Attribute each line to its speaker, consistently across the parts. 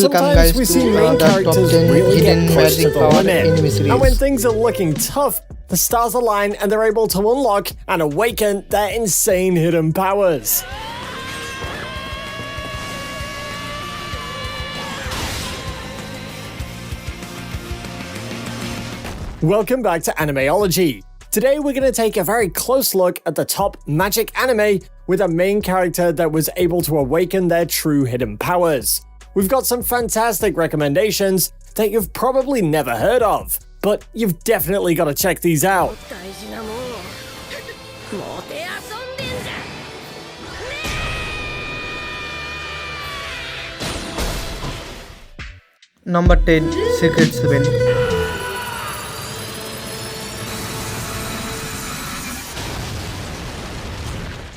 Speaker 1: Sometimes
Speaker 2: guys
Speaker 1: we
Speaker 2: to
Speaker 1: see main
Speaker 2: the top
Speaker 1: characters
Speaker 2: 10
Speaker 1: really
Speaker 2: hidden
Speaker 1: get pushed to
Speaker 2: magic
Speaker 1: the
Speaker 2: power
Speaker 1: limit.
Speaker 2: in series.
Speaker 1: And when things are looking tough, the stars align and they're able to unlock and awaken their insane hidden powers. Welcome back to Animeology. Today we're going to take a very close look at the top magic anime with a main character that was able to awaken their true hidden powers. We've got some fantastic recommendations that you've probably never heard of, but you've definitely got to check these out.
Speaker 2: Number 10, Secret 7.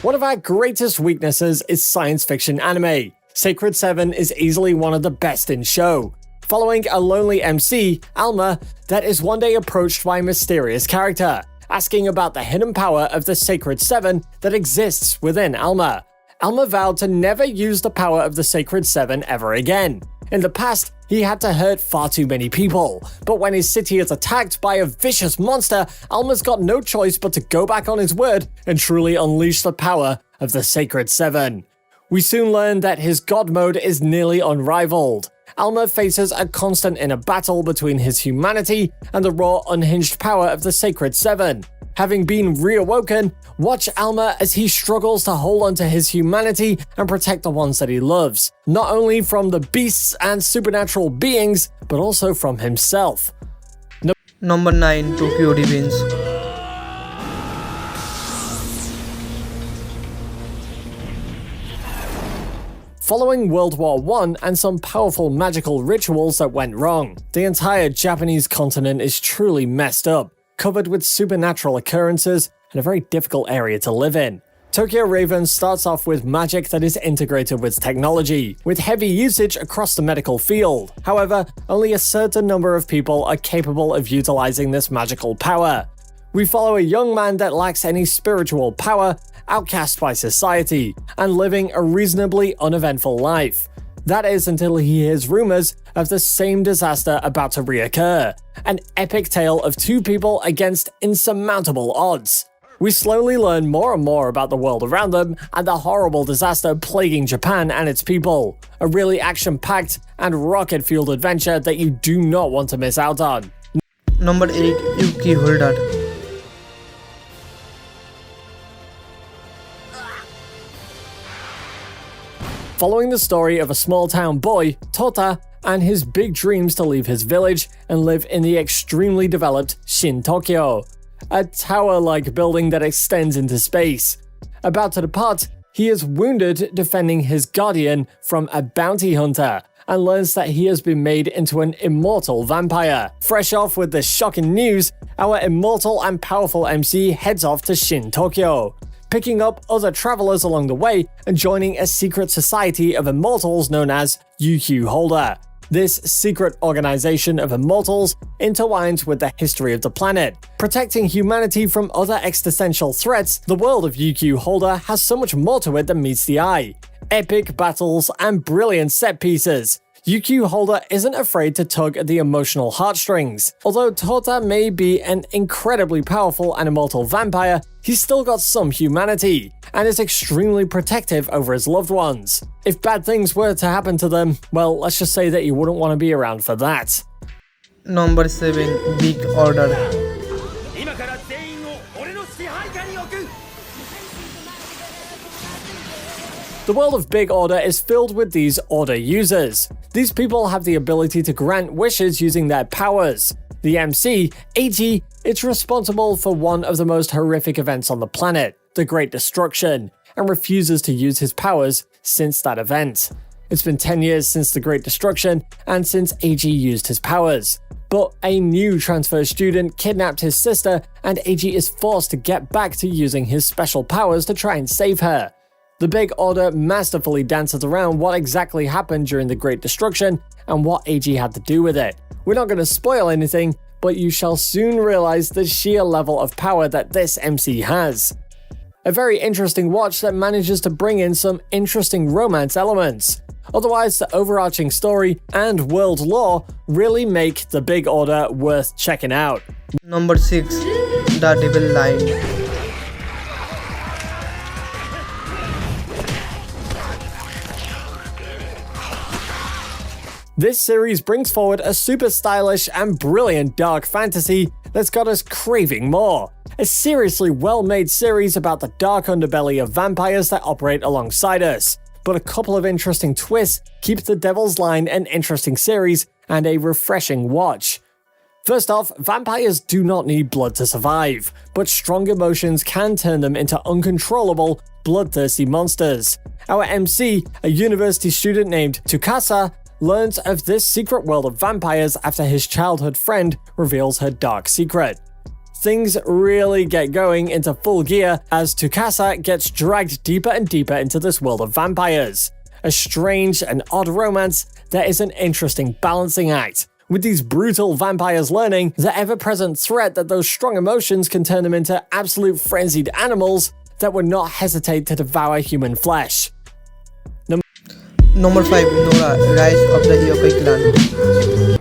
Speaker 1: One of our greatest weaknesses is science fiction anime. Sacred 7 is easily one of the best in show. Following a lonely MC, Alma, that is one day approached by a mysterious character, asking about the hidden power of the Sacred 7 that exists within Alma. Alma vowed to never use the power of the Sacred 7 ever again. In the past, he had to hurt far too many people, but when his city is attacked by a vicious monster, Alma's got no choice but to go back on his word and truly unleash the power of the Sacred 7. We soon learn that his god mode is nearly unrivaled. Alma faces a constant inner battle between his humanity and the raw, unhinged power of the Sacred 7. Having been reawoken, watch Alma as he struggles to hold onto his humanity and protect the ones that he loves, not only from the beasts and supernatural beings, but also from himself.
Speaker 2: Number 9, Tokyo Revenge.
Speaker 1: Following World War I and some powerful magical rituals that went wrong, the entire Japanese continent is truly messed up, covered with supernatural occurrences and a very difficult area to live in. Tokyo Revenge starts off with magic that is integrated with technology, with heavy usage across the medical field. However, only a certain number of people are capable of utilizing this magical power. We follow a young man that lacks any spiritual power, outcast by society, and living a reasonably uneventful life. That is until he hears rumors of the same disaster about to reoccur, an epic tale of two people against insurmountable odds. We slowly learn more and more about the world around them and the horrible disaster plaguing Japan and its people. A really action-packed and rocket-fueled adventure that you do not want to miss out on.
Speaker 2: Number 8, Yuki Holder.
Speaker 1: Following the story of a small-town boy, Tota, and his big dreams to leave his village and live in the extremely developed Shin Tokyo, a tower-like building that extends into space. About to depart, he is wounded defending his guardian from a bounty hunter and learns that he has been made into an immortal vampire. Fresh off with this shocking news, our immortal and powerful MC heads off to Shin Tokyo, picking up other travelers along the way and joining a secret society of immortals known as UQ Holder. This secret organization of immortals intertwines with the history of the planet. Protecting humanity from other existential threats, the world of UQ Holder has so much more to it than meets the eye. Epic battles and brilliant set pieces. UQ Holder isn't afraid to tug at the emotional heartstrings. Although Tota may be an incredibly powerful and immortal vampire, he's still got some humanity, and is extremely protective over his loved ones. If bad things were to happen to them, well, let's just say that you wouldn't want to be around for that.
Speaker 2: Number 7, Big Order.
Speaker 1: The world of Big Order is filled with these Order users. These people have the ability to grant wishes using their powers. The MC, Eiji, is responsible for one of the most horrific events on the planet, the Great Destruction, and refuses to use his powers since that event. It's been 10 years since the Great Destruction and since Eiji used his powers. But a new transfer student kidnapped his sister, and Eiji is forced to get back to using his special powers to try and save her. The Big Order masterfully dances around what exactly happened during the Great Destruction and what Eiji had to do with it. We're not going to spoil anything, but you shall soon realize the sheer level of power that this MC has. A very interesting watch that manages to bring in some interesting romance elements. Otherwise, the overarching story and world lore really make the Big Order worth checking out.
Speaker 2: Number 6. The Devil Line.
Speaker 1: This series brings forward a super stylish and brilliant dark fantasy that's got us craving more. A seriously well-made series about the dark underbelly of vampires that operate alongside us. But a couple of interesting twists keep The Devil's Line an interesting series and a refreshing watch. First off, vampires do not need blood to survive, but strong emotions can turn them into uncontrollable, bloodthirsty monsters. Our MC, a university student named Tsukasa, learns of this secret world of vampires after his childhood friend reveals her dark secret. Things really get going into full gear as Tsukasa gets dragged deeper and deeper into this world of vampires. A strange and odd romance that is an interesting balancing act, with these brutal vampires learning the ever-present threat that those strong emotions can turn them into absolute frenzied animals that would not hesitate to devour human flesh.
Speaker 2: Number 5. Nora, Rise of the Yokai Clan.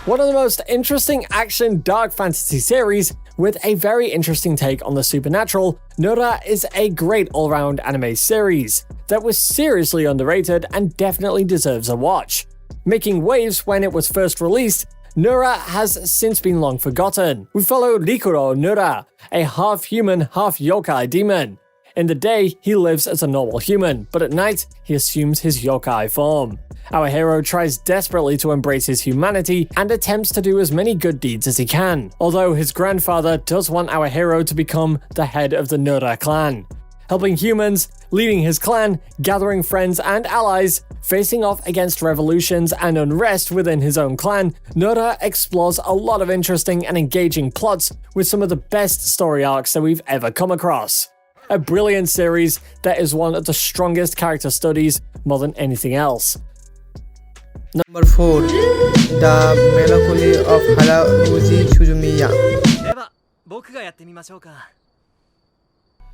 Speaker 1: One of the most interesting action dark fantasy series with a very interesting take on the supernatural, Nora is a great all-round anime series that was seriously underrated and definitely deserves a watch. Making waves when it was first released, Nora has since been long forgotten. We follow Rikuro Nora, a half-human, half-yokai demon. In the day, he lives as a normal human, but at night, he assumes his yokai form. Our hero tries desperately to embrace his humanity and attempts to do as many good deeds as he can, although his grandfather does want our hero to become the head of the Nora clan. Helping humans, leading his clan, gathering friends and allies, facing off against revolutions and unrest within his own clan, Nora explores a lot of interesting and engaging plots with some of the best story arcs that we've ever come across. A brilliant series that is one of the strongest character studies more than anything else.
Speaker 2: Number 4. The Melancholy of Haruhi Suzumiya.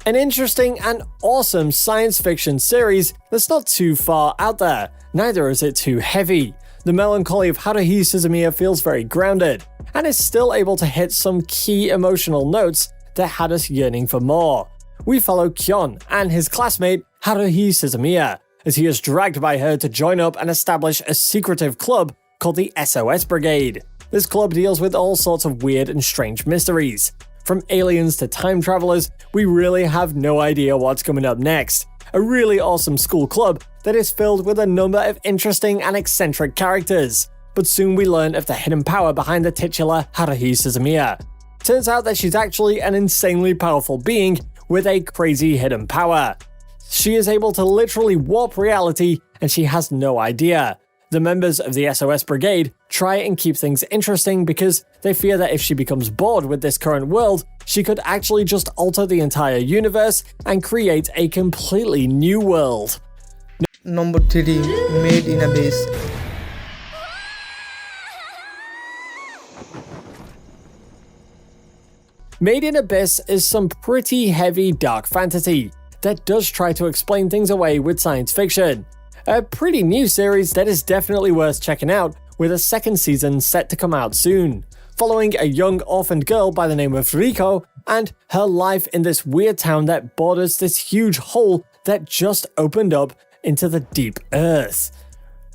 Speaker 1: An interesting and awesome science fiction series that's not too far out there, neither is it too heavy. The Melancholy of Haruhi Suzumiya feels very grounded, and is still able to hit some key emotional notes that had us yearning for more. We follow Kyon and his classmate Haruhi Suzumiya as he is dragged by her to join up and establish a secretive club called the SOS Brigade. This club deals with all sorts of weird and strange mysteries. From aliens to time travelers, we really have no idea what's coming up next. A really awesome school club that is filled with a number of interesting and eccentric characters. But soon we learn of the hidden power behind the titular Haruhi Suzumiya. Turns out that she's actually an insanely powerful being with a crazy hidden power. She is able to literally warp reality, and she has no idea. The members of the SOS Brigade try and keep things interesting because they fear that if she becomes bored with this current world, she could actually just alter the entire universe and create a completely new world.
Speaker 2: Number 3. Made in Abyss.
Speaker 1: Made in Abyss is some pretty heavy dark fantasy that does try to explain things away with science fiction. A pretty new series that is definitely worth checking out, with a second season set to come out soon, following a young orphaned girl by the name of Riko and her life in this weird town that borders this huge hole that just opened up into the deep earth.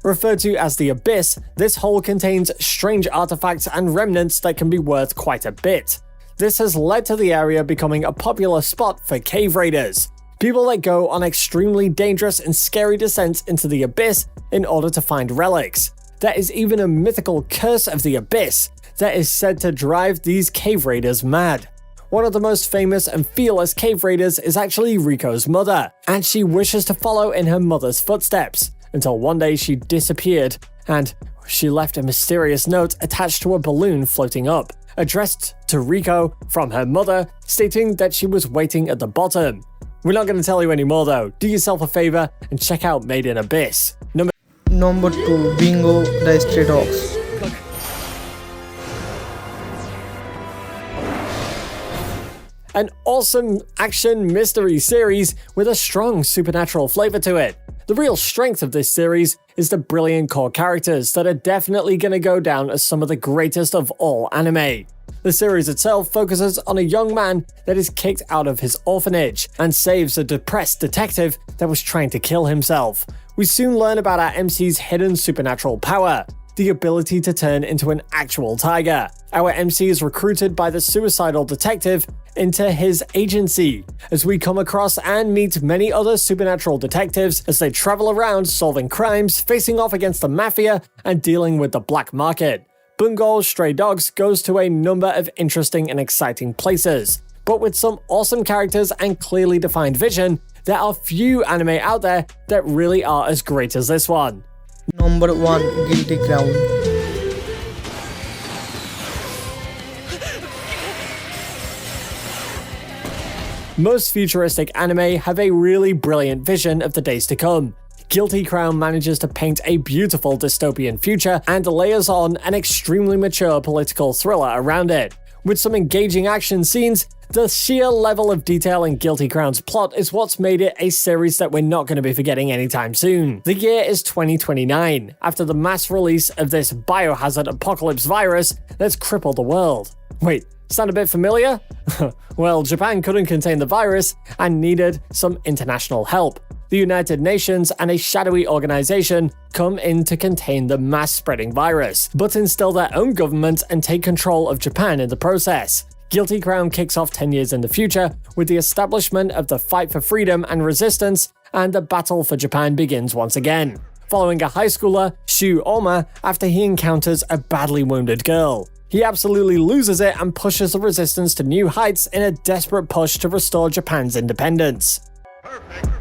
Speaker 1: Referred to as the Abyss, this hole contains strange artifacts and remnants that can be worth quite a bit. This has led to the area becoming a popular spot for cave raiders, people that go on extremely dangerous and scary descents into the Abyss in order to find relics. There is even a mythical curse of the Abyss that is said to drive these cave raiders mad. One of the most famous and fearless cave raiders is actually Riko's mother, and she wishes to follow in her mother's footsteps, until one day she disappeared and she left a mysterious note attached to a balloon floating up, addressed to Riko from her mother, stating that she was waiting at the bottom. We're not going to tell you anymore though. Do yourself a favor and check out Made in Abyss.
Speaker 2: Number 2. Bingo the Stray Dogs.
Speaker 1: An awesome action mystery series with a strong supernatural flavor to it. The real strength of this series is the brilliant core characters that are definitely going to go down as some of the greatest of all anime. The series itself focuses on a young man that is kicked out of his orphanage and saves a depressed detective that was trying to kill himself. We soon learn about our MC's hidden supernatural power, the ability to turn into an actual tiger. Our MC is recruited by the suicidal detective into his agency, as we come across and meet many other supernatural detectives as they travel around solving crimes, facing off against the mafia, and dealing with the black market. Bungo Stray Dogs goes to a number of interesting and exciting places, but with some awesome characters and clearly defined vision, there are few anime out there that really are as great as this one.
Speaker 2: Number 1, Guilty Crown.
Speaker 1: Most futuristic anime have a really brilliant vision of the days to come. Guilty Crown manages to paint a beautiful dystopian future and layers on an extremely mature political thriller around it. With some engaging action scenes, the sheer level of detail in Guilty Crown's plot is what's made it a series that we're not going to be forgetting anytime soon. The year is 2029, after the mass release of this biohazard apocalypse virus that's crippled the world. Wait, sound a bit familiar? Well, Japan couldn't contain the virus and needed some international help. The United Nations and a shadowy organization come in to contain the mass-spreading virus, but instill their own government and take control of Japan in the process. Guilty Crown kicks off 10 years in the future with the establishment of the fight for freedom and resistance, and the battle for Japan begins once again, following a high schooler, Shu Oma, after he encounters a badly wounded girl. He absolutely loses it and pushes the resistance to new heights in a desperate push to restore Japan's independence.
Speaker 3: Perfect.